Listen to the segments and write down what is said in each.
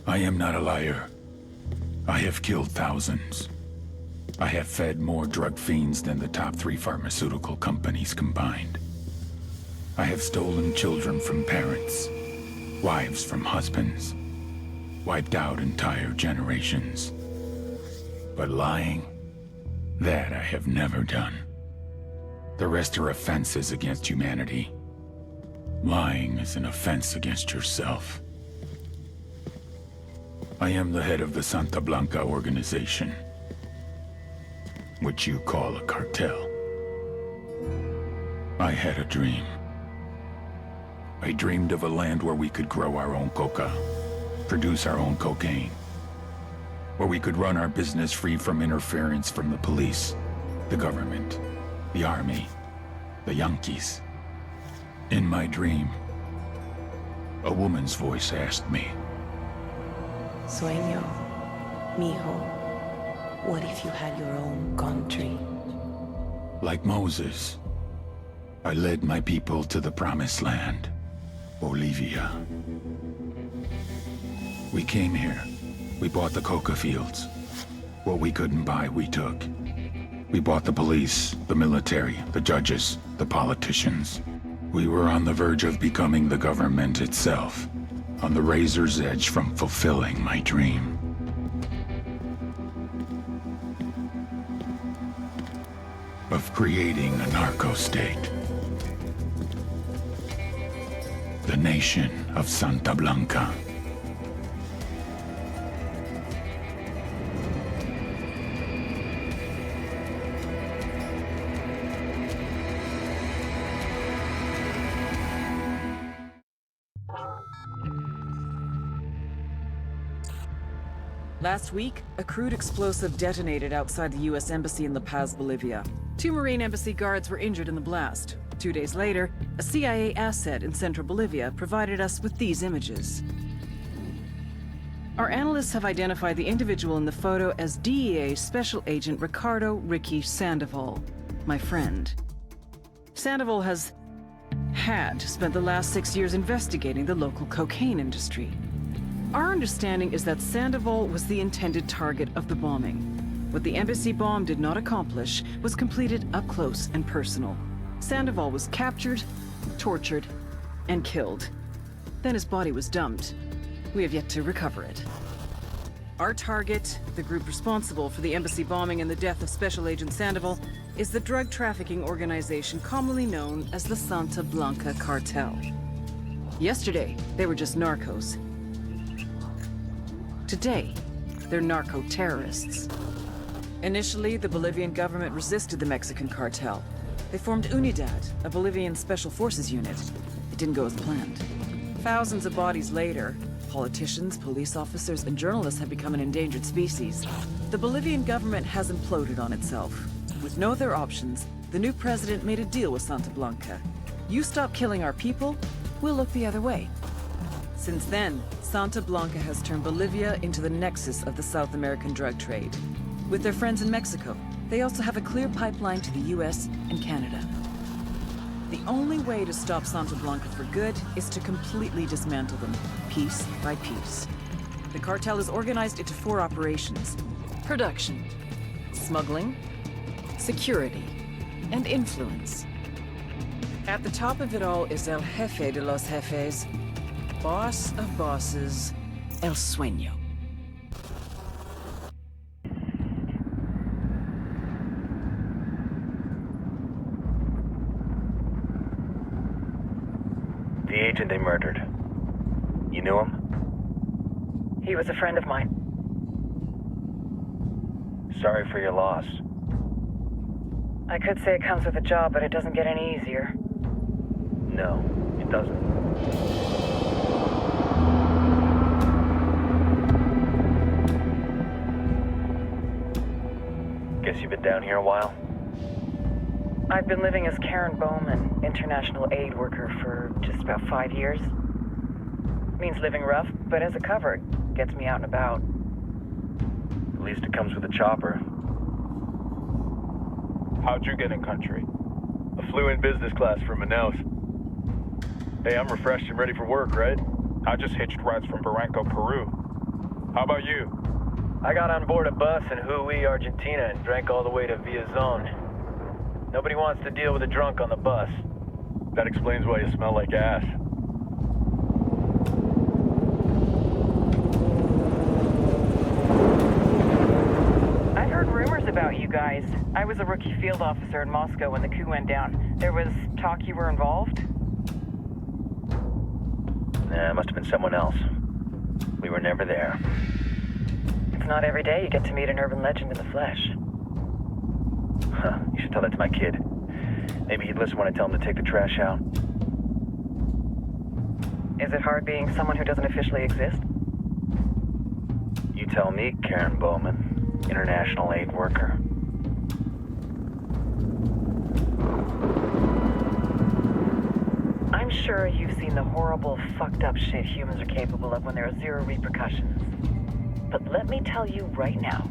I am not a liar. I have killed thousands. I have fed more drug fiends than the top 3 pharmaceutical companies combined. I have stolen children from parents, wives from husbands, wiped out entire generations. But lying, that I have never done. The rest are offenses against humanity. Lying is an offense against yourself. I am the head of the Santa Blanca organization, which you call a cartel. I had a dream. I dreamed of a land where we could grow our own coca, produce our own cocaine, where we could run our business free from interference from the police, the government, the army, the Yankees. In my dream, a woman's voice asked me, Sueño, mijo, what if you had your own country? like Moses, I led my people to the promised land, Bolivia. We came here. We bought the coca fields. What we couldn't buy, we took. We bought the police, the military, the judges, the politicians. We were on the verge of becoming the government itself, on the razor's edge from fulfilling my dream. Of creating a narco-state. The nation of Santa Blanca. Last week, a crude explosive detonated outside the U.S. Embassy in La Paz, Bolivia. 2 Marine Embassy guards were injured in the blast. 2 days later, a CIA asset in central Bolivia provided us with these images. Our analysts have identified the individual in the photo as DEA Special Agent Ricardo Ricky Sandoval, my friend. Sandoval had spent the last 6 years investigating the local cocaine industry. Our understanding is that Sandoval was the intended target of the bombing. What the embassy bomb did not accomplish was completed up close and personal. Sandoval was captured, tortured, and killed. Then his body was dumped. We have yet to recover it. Our target, the group responsible for the embassy bombing and the death of Special Agent Sandoval, is the drug trafficking organization commonly known as the Santa Blanca Cartel. Yesterday, they were just narcos. Today, they're narco-terrorists. Initially, the Bolivian government resisted the Mexican cartel. They formed UNIDAD, a Bolivian special forces unit. It didn't go as planned. Thousands of bodies later, politicians, police officers, and journalists have become an endangered species. The Bolivian government has imploded on itself. With no other options, the new president made a deal with Santa Blanca. You stop killing our people, we'll look the other way. Since then, Santa Blanca has turned Bolivia into the nexus of the South American drug trade. With their friends in Mexico, they also have a clear pipeline to the US and Canada. The only way to stop Santa Blanca for good is to completely dismantle them, piece by piece. The cartel is organized into 4 operations: production, smuggling, security, and influence. At the top of it all is El Jefe de los Jefes, boss of bosses, El Sueño. The agent they murdered. You knew him? He was a friend of mine. Sorry for your loss. I could say it comes with a job, but it doesn't get any easier. No, it doesn't. Guess you've been down here a while? I've been living as Karen Bowman, international aid worker, for just about 5 years. Means living rough, but as a cover, it gets me out and about. At least it comes with a chopper. How'd you get in country? I flew in business class from Manaus. Hey, I'm refreshed and ready for work, right? I just hitched rides from Barranco, Peru. How about you? I got on board a bus in Hui, Argentina, and drank all the way to Villazon. Nobody wants to deal with a drunk on the bus. That explains why you smell like ass. I've heard rumors about you guys. I was a rookie field officer in Moscow when the coup went down. There was talk you were involved? Nah, it must have been someone else. We were never there. It's not every day you get to meet an urban legend in the flesh. Huh, you should tell that to my kid. Maybe he'd listen when I tell him to take the trash out. Is it hard being someone who doesn't officially exist? You tell me, Karen Bowman, international aid worker. I'm sure you've seen the horrible, fucked up shit humans are capable of when there are zero repercussions. But let me tell you right now,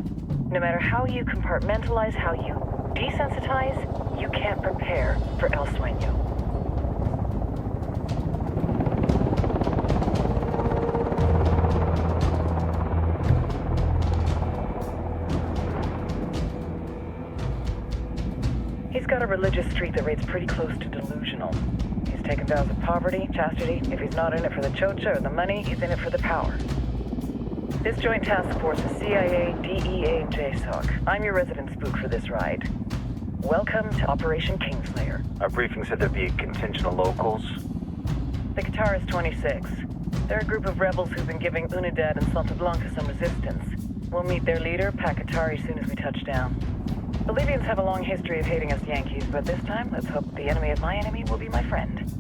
no matter how you compartmentalize, how you desensitize, you can't prepare for El Sueño. He's got a religious streak that rates pretty close to delusional. He's taken vows of poverty, chastity. If he's not in it for the chocha or the money, he's in it for the power. This joint task force is CIA, DEA, and JSOC. I'm your resident spook for this ride. Welcome to Operation Kingslayer. Our briefing said there'd be a contingent of locals. The Qatar is 26. They're a group of rebels who've been giving Unidad and Santa Blanca some resistance. We'll meet their leader, Pakatari, soon as we touch down. Bolivians have a long history of hating us Yankees, but this time, let's hope the enemy of my enemy will be my friend.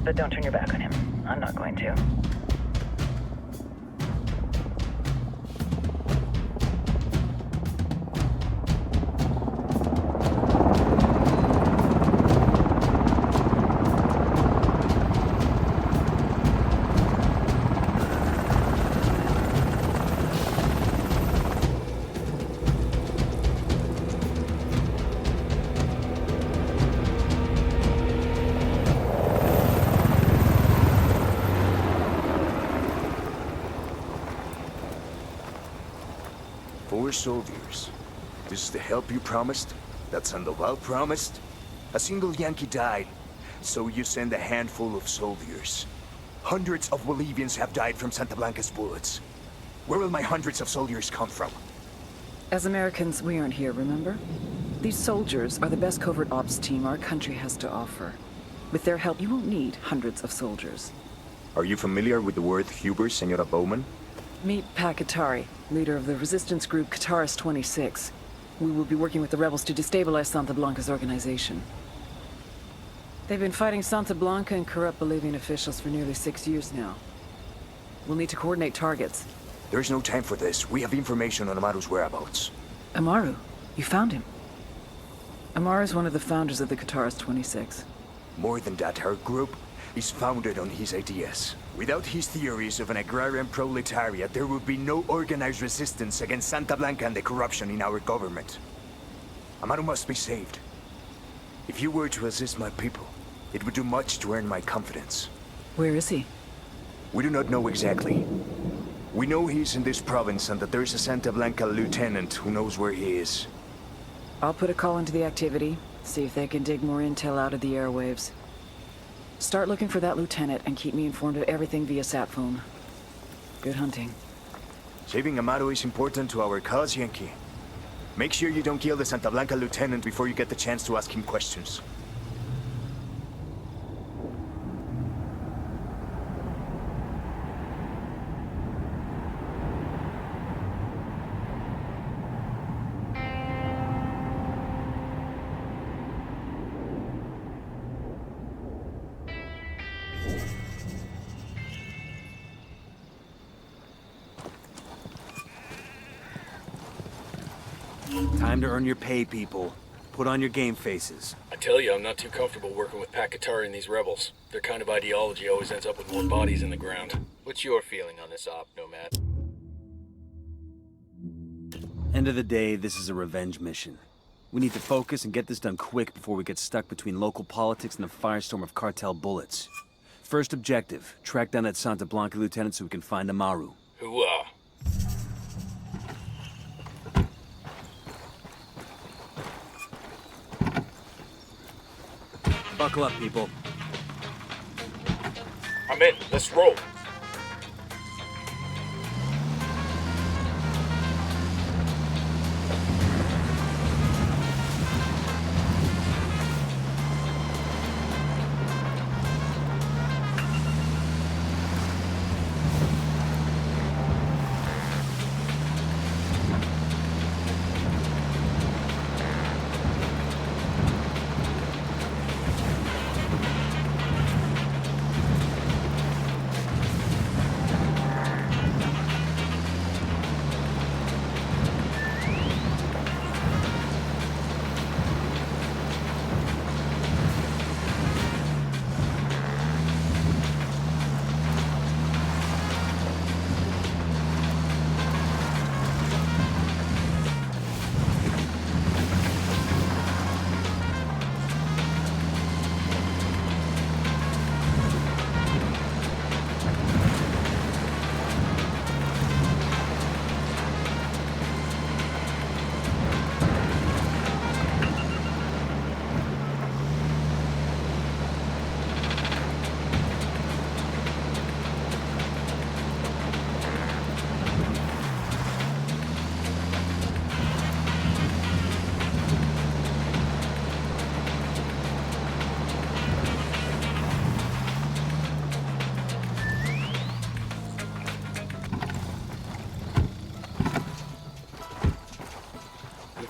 But don't turn your back on him. I'm not going to. Soldiers. This is the help you promised? That Sandoval promised? A single Yankee died, so you send a handful of soldiers. Hundreds of Bolivians have died from Santa Blanca's bullets. Where will my hundreds of soldiers come from? As Americans, we aren't here, remember? These soldiers are the best covert ops team our country has to offer. With their help, you won't need hundreds of soldiers. Are you familiar with the word Huber, Senora Bowman? Meet Pakatari, leader of the resistance group Qatar's 26. We will be working with the rebels to destabilize Santa Blanca's organization. They've been fighting Santa Blanca and corrupt Bolivian officials for nearly 6 years now. We'll need to coordinate targets. There's no time for this. We have information on Amaru's whereabouts. Amaru? You found him? Amaru is one of the founders of the Qatar's 26. More than that, our group is founded on his ideas. Without his theories of an agrarian proletariat, there would be no organized resistance against Santa Blanca and the corruption in our government. Amaru must be saved. If you were to assist my people, it would do much to earn my confidence. Where is he? We do not know exactly. We know he's in this province and that there's a Santa Blanca lieutenant who knows where he is. I'll put a call into the activity, see if they can dig more intel out of the airwaves. Start looking for that lieutenant and keep me informed of everything via sat phone. Good hunting. Saving Amaru is important to our cause, Yankee. Make sure you don't kill the Santa Blanca lieutenant before you get the chance to ask him questions. Time to earn your pay, people. Put on your game faces. I tell you, I'm not too comfortable working with Pakatari and these rebels. Their kind of ideology always ends up with more bodies in the ground. What's your feeling on this op, Nomad? End of the day, this is a revenge mission. We need to focus and get this done quick before we get stuck between local politics and a firestorm of cartel bullets. First objective, track down that Santa Blanca lieutenant so we can find Amaru. Hooah. Buckle up, people. I'm in. Let's roll.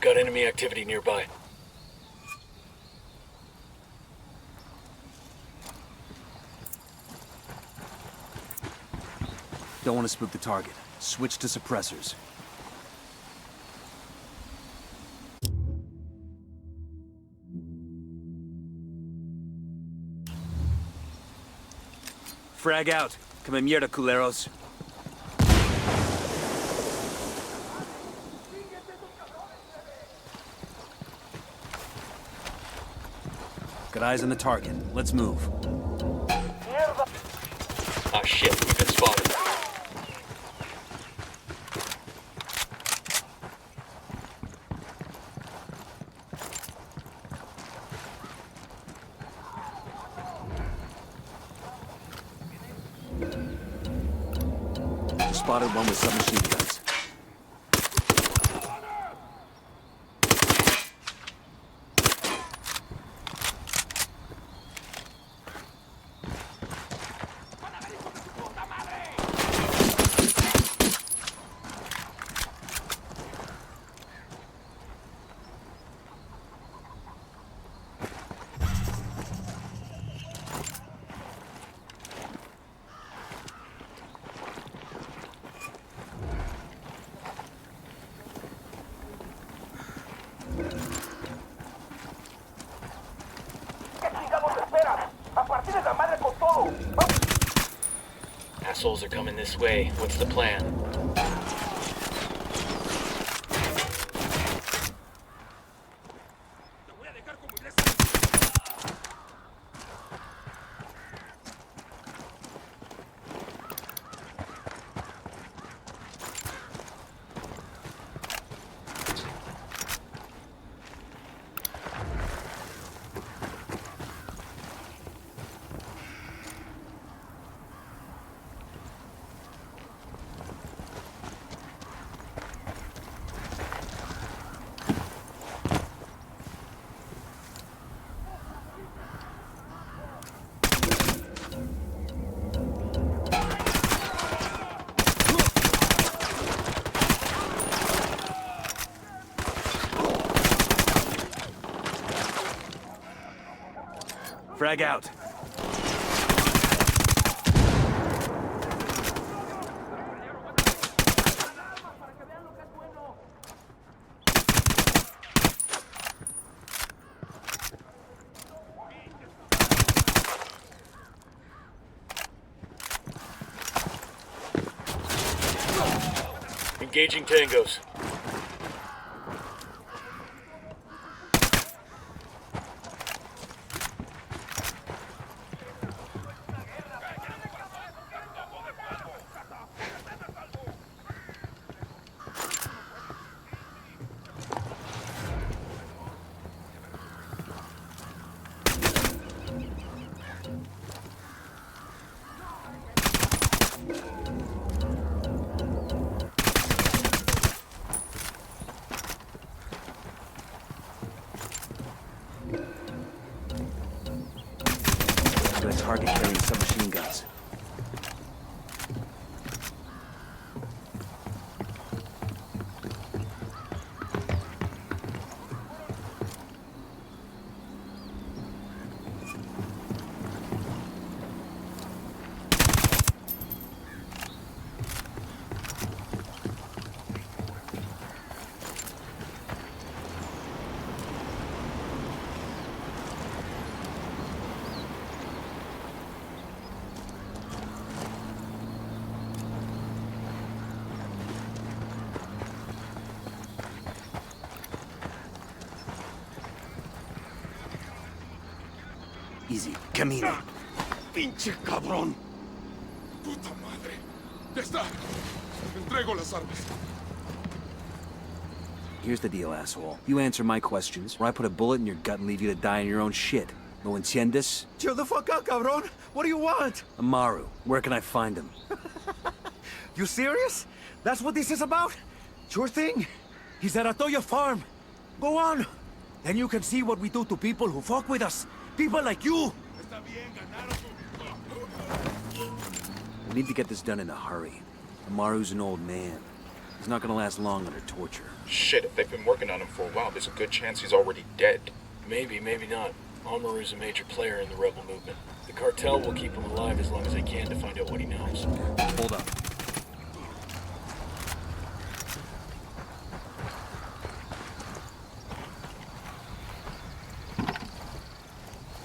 Got enemy activity nearby. Don't want to spook the target. Switch to suppressors. Frag out. Come en mierda, culeros. Got eyes on the target. Let's move. Ah shit, we've been spotted. Spotted one with submachine guns. Assholes are coming this way. What's the plan? Frag out. Engaging tangos. Easy. Camino. ¡Pinche cabrón! ¡Puta madre! ¡Ya está! Entrego las armas. Here's the deal, asshole. You answer my questions, or I put a bullet in your gut and leave you to die in your own shit. ¿No entiendes? Chill the fuck out, cabrón. What do you want? Amaru, where can I find him? You serious? That's what this is about? Sure thing. He's at Atoya Farm. Go on. Then you can see what we do to people who fuck with us. People like you. We need to get this done in a hurry. Amaru's an old man. He's not gonna last long under torture. Shit, if they've been working on him for a while, there's a good chance he's already dead. Maybe, maybe not. Amaru's a major player in the rebel movement. The cartel will keep him alive as long as they can to find out what he knows. Hold up.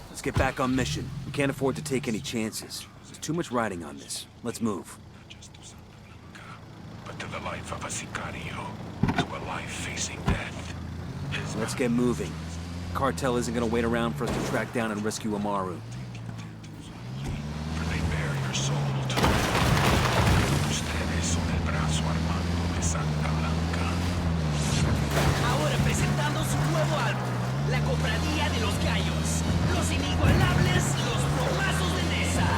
Let's get back on mission. We can't afford to take any chances. There's too much riding on this. Let's move. But to the life of a sicario, to a life facing death. Let's get moving. Cartel isn't gonna wait around for us to track down and rescue Amaru. For they bear your soul to ustedes son el brazo armado de Santa Blanca. Ahora presentando su nuevo álbum, La Cofradía de los Gallos. Los inigualables, los plomazos de Nesa.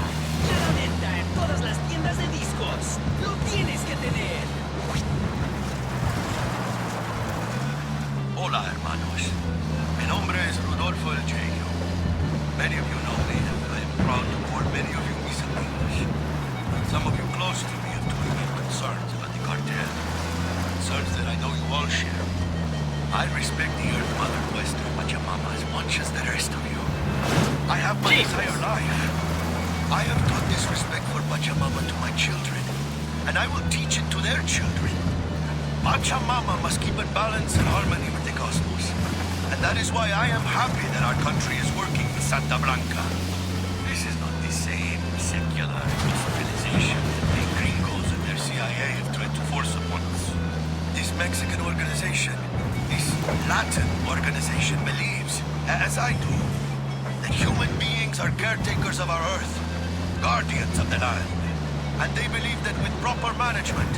Ya la venta en todas las tiendas de discos. Lo tienes que tener. Hola, hermanos. Mi nombre es Rodolfo El Cheyo. Many of you know me, and I am proud to call many of you mis amigos. Some of you close to me have told me concerns about the cartel. Concerns that I know you all share. I respect the Earth Mother Western Pachamama as much as the rest of you. I have my entire life. I have taught this respect for Pachamama to my children, and I will teach it to their children. Pachamama must keep in balance and harmony with the cosmos. And that is why I am happy that our country is working with Santa Blanca. This is not the same secular civilization that the gringos and their CIA have tried to force upon us. This Mexican organization, this Latin organization believes, as I do, that human beings are caretakers of our Earth, guardians of the land. And they believe that with proper management,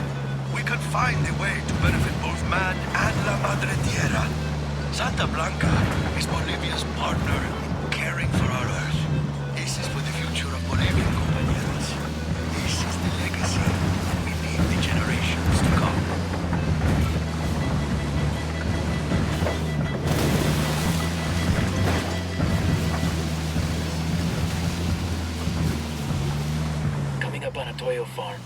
we can find a way to benefit both man and La Madre Tierra. Santa Blanca is Bolivia's partner in caring for our Earth. This is for the future of Bolivian companions. This is the legacy we leave the generations to come. Coming up on a Toyo farm.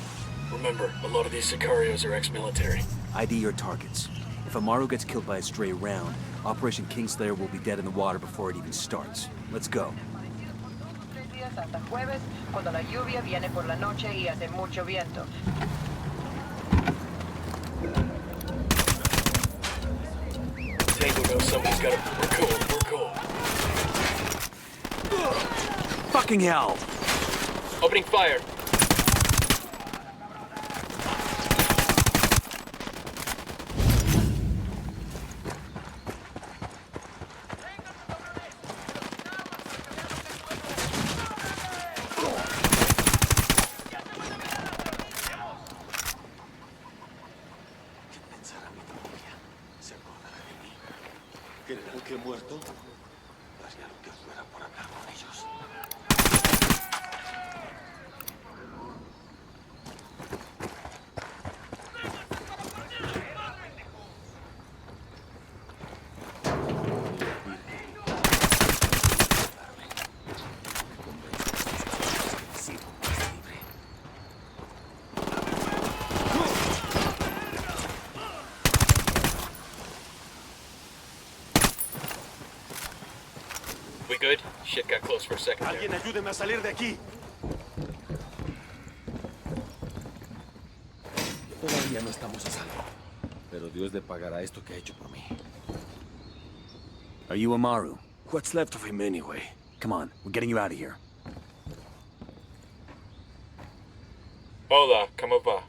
Remember, a lot of these sicarios are ex-military. ID your targets. If Amaru gets killed by a stray round, Operation Kingslayer will be dead in the water before it even starts. Let's go. Hasta jueves, cuando la lluvia viene por la noche y hace mucho viento. Tango knows somebody's got a... We're cool, we're cool. Fucking hell! Opening fire. ¿Creerán que he muerto? Haría lo que fuera por hablar con ellos. We good? Shit got close for a second there. Alguien ayúdeme a salir de aquí. Todavía no estamos a salvo. Pero Dios le pagará esto que ha hecho por mí. Are you Amaru? What's left of him anyway? Come on, we're getting you out of here. Hola, ¿cómo va?